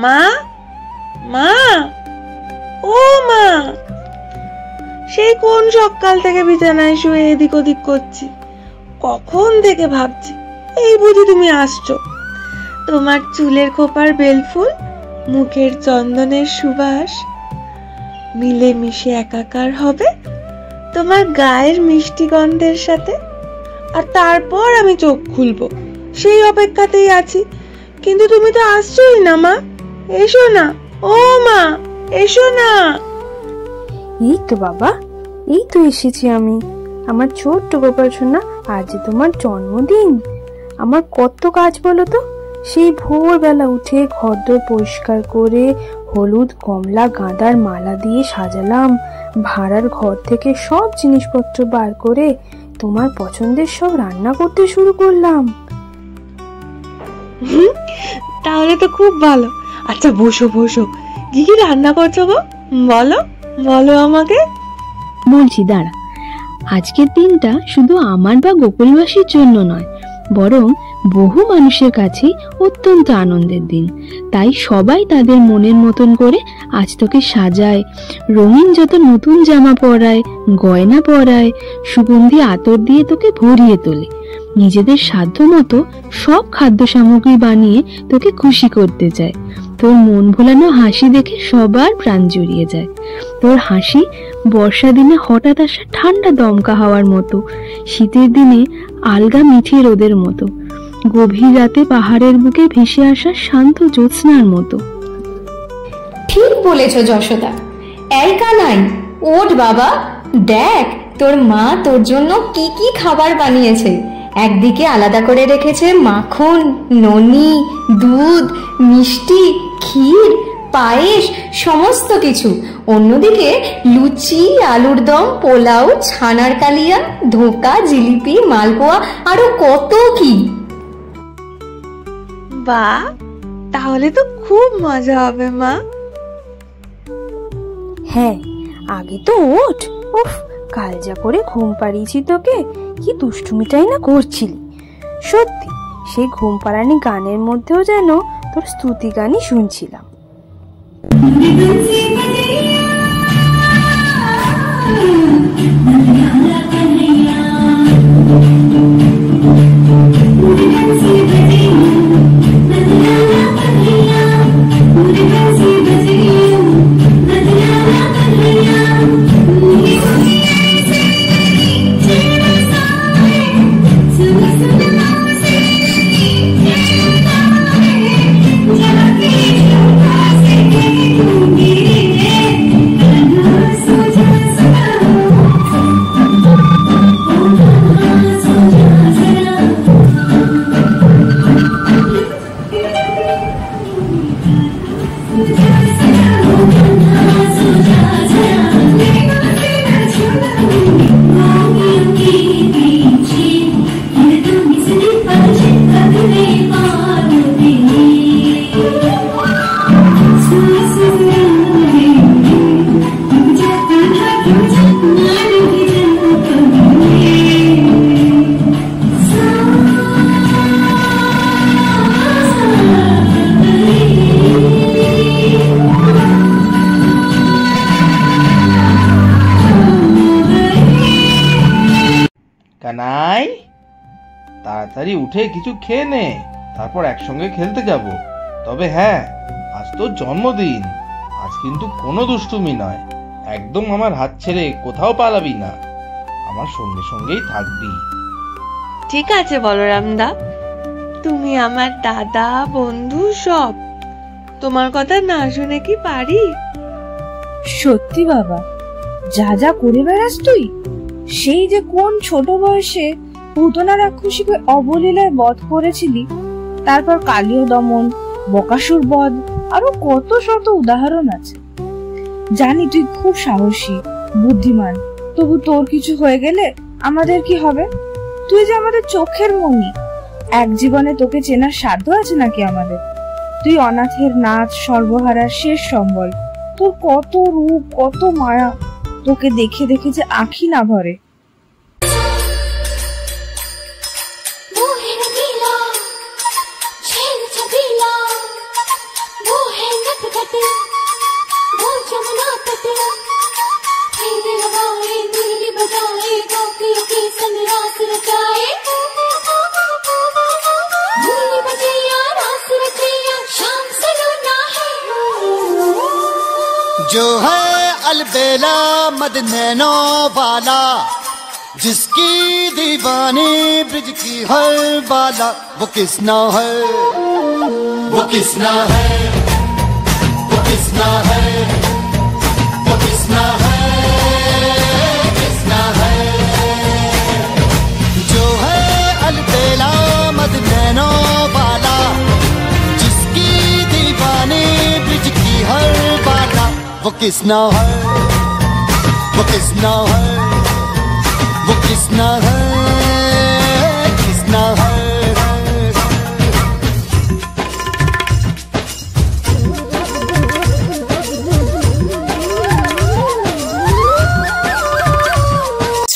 মা, মা, ও মা, সেই কোন সকাল থেকে বিছানায় শুয়ে এদিক ওদিক করছি, কখন থেকে ভাবছি এই বুঝি তুমি আসছো। তোমার চুলের খোপার বেলফুল, মুখের চন্দনের সুবাস মিলে মিশে একাকার হবে তোমার গায়ের মিষ্টি গন্ধের সাথে। আর তারপর আমি চোখ খুলবো, সেই অপেক্ষাতেই আছি। কিন্তু তুমি তো আসছোই না মা, এসো না, ও মা, এসো না। এই তো বাবা, এই তো এসেছি আমি। আমার ছোট্ট গোপাল সোনা, আজ তোমার জন্মদিন। আমার কত কাজ বলো তো। সেই ভোরবেলা উঠে ঘরদোর পরিষ্কার করে হলুদ, কমলা, গাঁদার মালা দিয়ে সাজালাম। ভাড়ার ঘর থেকে সব জিনিসপত্র বার করে তোমার পছন্দের সব রান্না করতে শুরু করলাম। তাহলে তো খুব ভালো। আচ্ছা বসো বসো, কি কি রান্না করছো গো? বলো বলো আমাকে। বলছি, দাঁড়া। আজকের দিনটা শুধু আমার বা গোকুলবাসীর জন্য নয়, বরং বহু মানুষের কাছেই অত্যন্ত আনন্দের দিন। তাই সবাই তাদের মনের মতন করে আজ তোকে সাজায়, রঙিন যত নতুন জামা পরায়, গয়না পরায়, সুগন্ধি আতর দিয়ে তোকে ভরিয়ে তোলে। নিজেদের সাধ্য মতো সব খাদ্য সামগ্রী বানিয়ে তোকে খুশি করতে চায়। তোর মন ভোলানো হাসি দেখে সবার প্রাণ জুড়িয়ে যায়। তোর হাসি বর্ষা দিনে হঠাৎ আসা ঠান্ডা দমকা হাওয়ার মতো, শীতের দিনে আলগা মিঠি রোদের মতো, গভীর রাতে পাহাড়ের বুকে ভেসে আসা শান্ত জ্যোৎস্নার মতো। ঠিক বলেছ যশোদা। এই কানাই, ওঠ বাবা, দেখ তোর মা তোর জন্য কি কি খাবার বানিয়েছে। একদিকে আলাদা করে রেখেছে মাখন, ননি, দুধ, মিষ্টি, ক্ষীর, পায়েস, সমস্ত কিছু। অন্যদিকে লুচি, আলুর দম, পোলাও, ছানার কালিয়া, ধোকা, জিলিপি, মালপোয়া, আরো কত কি। বাহ, তাহলে তো খুব মজা হবে মা। হ্যাঁ, আগে তো ওঠ। উফ, কাল যা করে ঘুম পাড়িয়েছি তোকে, কি দুষ্টুমিটাই না করছিলি। সত্যি, সেই ঘুম পাড়ানি গানের মধ্যেও যেন তোর স্তুতি গানই শুনছিলাম। কানাই, তাড়াতাড়ি উঠে কিছু খেয়ে নে, তারপর একসঙ্গে খেলতে যাব। তবে হ্যাঁ, আজ তোর জন্মদিন। আজ কিন্তু কোনো দুষ্টুমি নয়। একদম আমার হাত ছেড়ে কোথাও পালাবি না, আমার সঙ্গে সঙ্গেই থাকবি। ঠিক আছে বলরাম দা, তুমি আমার দাদা, বন্ধু সব। তোমার কথা না শুনে কি পারি? সত্যি বাবা, যা যা করে বেড়াস তুই। সেই যে কোন ছোট বয়সে পুতনা রাক্ষসীকে অবলীলায় বধ করেছিলি, তারপর কালীয় দমন, বকাসুর বধ, আরো কত শত উদাহরণ আছে। জানি তুই খুব সাহসী, বুদ্ধিমান, তবু তোর কিছু হয়ে গেলে আমাদের কি হবে? তুই যে আমাদের চোখের মণি, এক জীবনে তোকে চেনার সাধ্য আছে নাকি আমাদের? তুই অনাথের নাথ, সর্বহারার শেষ সম্বল। তোর কত রূপ, কত মায়া, তোকে দেখে দেখে যে আঁখি না ভরে। वो है जो है अलबेला मद नैनो वाला, जिसकी दीवानी ब्रिज की हर बाला, वो किसना है, वो किसना है, वो किसना है, वो किसना है, किसना है। जो है अलबेला मद नैनो वाला, जिसकी दीवानी ब्रिज की हर बाला, वो किसना है, वो किसना है, वो किसना है, किसना है।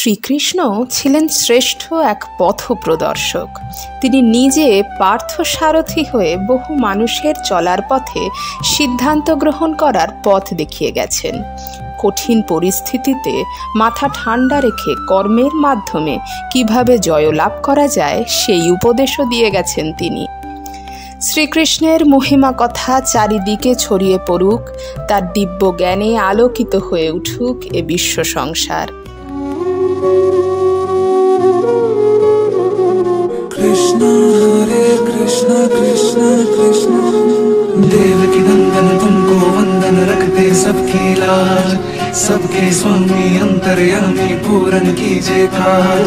শ্রীকৃষ্ণ ছিলেন শ্রেষ্ঠ এক পথপ্রদর্শক। তিনি নিজে পার্থসারথী হয়ে বহু মানুষের চলার পথে সিদ্ধান্ত গ্রহণ করার পথ দেখিয়ে গেছেন। কঠিন পরিস্থিতিতে মাথা ঠান্ডা রেখে কর্মের মাধ্যমে কিভাবে জয়লাভ করা যায় সেই উপদেশও দিয়ে গেছেন তিনি। শ্রীকৃষ্ণের মহিমা কথা চারিদিকে ছড়িয়ে পড়ুক, তার দিব্য জ্ঞানে আলোকিত হয়ে উঠুক এ বিশ্ব সংসার। कृष्ण हरे कृष्ण कृष्ण कृष्ण देवकी नंदन तुमको वंदन रखते सबकी लाज, सबके स्वामी अंतर्यामी पूरन कीजिए काज।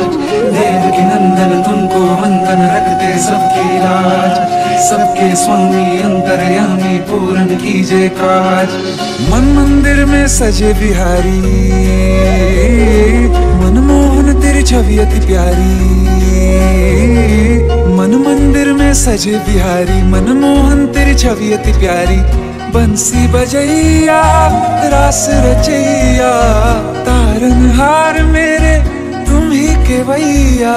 देवकी नंदन तुमको वंदन रखते सबकी लाज, सबके स्वामी अंतर्यामी पूरन कीजिए काज। मन मंदिर में सजे बिहारी, मनमोहन तेरी छवि अति प्यारी। मन मंदिर में सजे बिहारी, मनमोहन तेरी छवि अति प्यारी। बंसी बजैया रास रचैया, तारनहार मेरे तुम ही केवैया।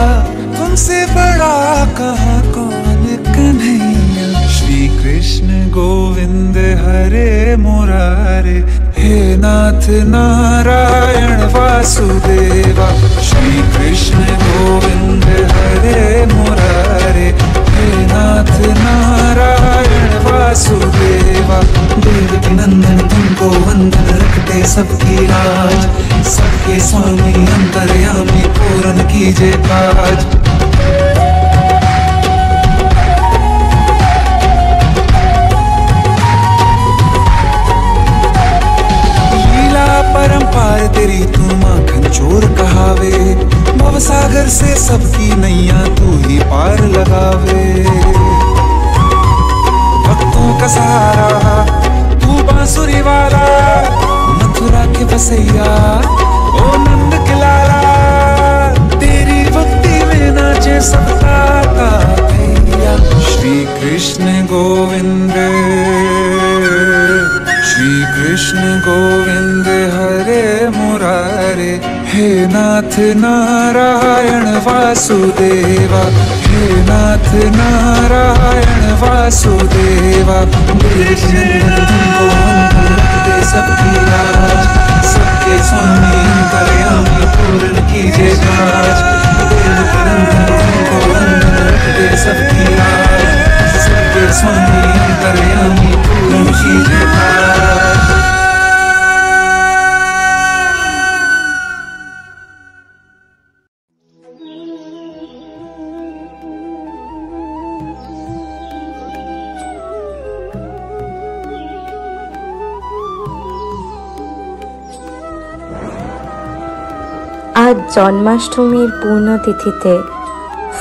तुमसे बड़ा कहाँ कौन कन्हैया। श्री कृष्ण गोविंद हरे मुरारे, हे नाथ नारायण वासुदेवा। श्री कृष्ण गोविंद हरे मुरारे, हे नाथ नारायण वासुदेवा। देवकी नंदन तुमको वंदन रखते सबकी लाज, सबके स्वामी अंतर्यामी पूरन कीजिए काज। परंपार तेरी तू माखन चोर कहावे, भवसागर से सबकी नैया तू ही पार लगावे। भक्तों का सहारा तू बांसुरी वाला, मथुरा के बसैया ओ नंद के लाला। तेरी भक्ति में नाचे सबका भैया। श्री कृष्ण गोविंद, श्री कृष्ण गोविंद हरे मुरारे, हे नाथ नारायण वासुदेवा। हे नाथ नारायण वासुदेवा। देवकी नंदन तुमको वंदन रखते सबकी लाज, सबके स्वामी अंतर्यामी पूरन कीजिए काज। देवकी नंदन तुमको वंदन रखते सबकी लाज, सबके स्वामी अंतर्यामी पूरन कीजिए काज। আজ জন্মাষ্টমীর পূর্ণতিথিতে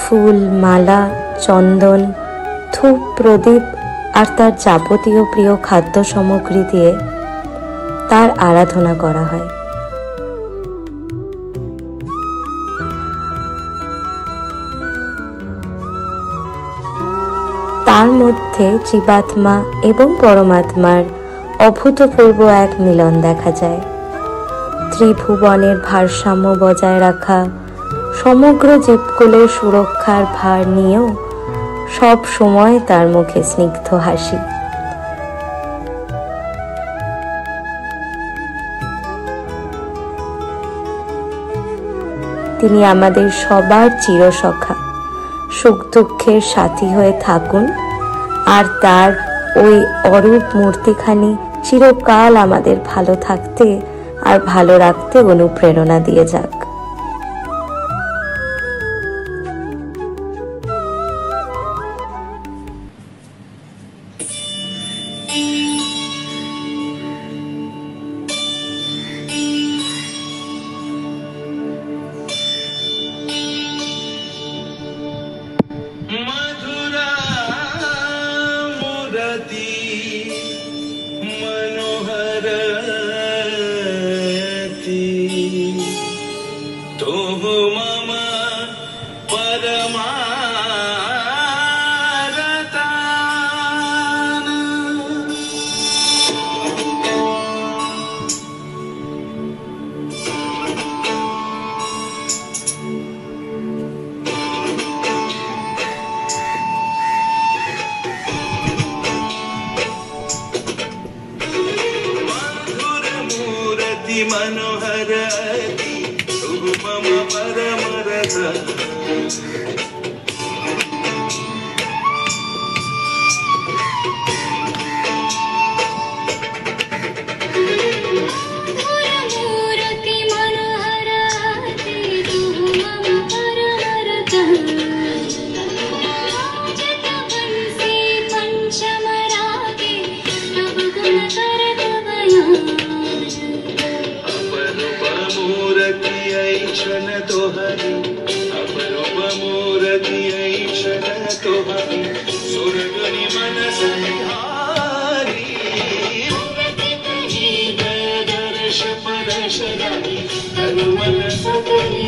ফুল, মালা, চন্দন, ধূপ, প্রদীপ আর তার যাবতীয় প্রিয় খাদ্য সামগ্রী দিয়ে তার আরাধনা করা হয়। তার মধ্যে জীবাত্মা এবং পরমাত্মার অভূতপূর্ব এক মিলন দেখা যায়। ত্রিভুবনের ভারসাম্য বজায় রাখা, সমগ্র জীবকুলের সুরক্ষার ভার নিয়েও সব সময় তার মুখে স্নিগ্ধ হাসি। তিনি আমাদের সবার চিরসখা, সুখ দুঃখের সাথী হয়ে থাকুন আর তার ওই অরূপ মূর্তিখানি চিরকাল আমাদের ভালো থাকতে আর ভালো রাখতে অনুপ্রেরণা দিয়ে যাক। मनोहरति मम परमरथ Hare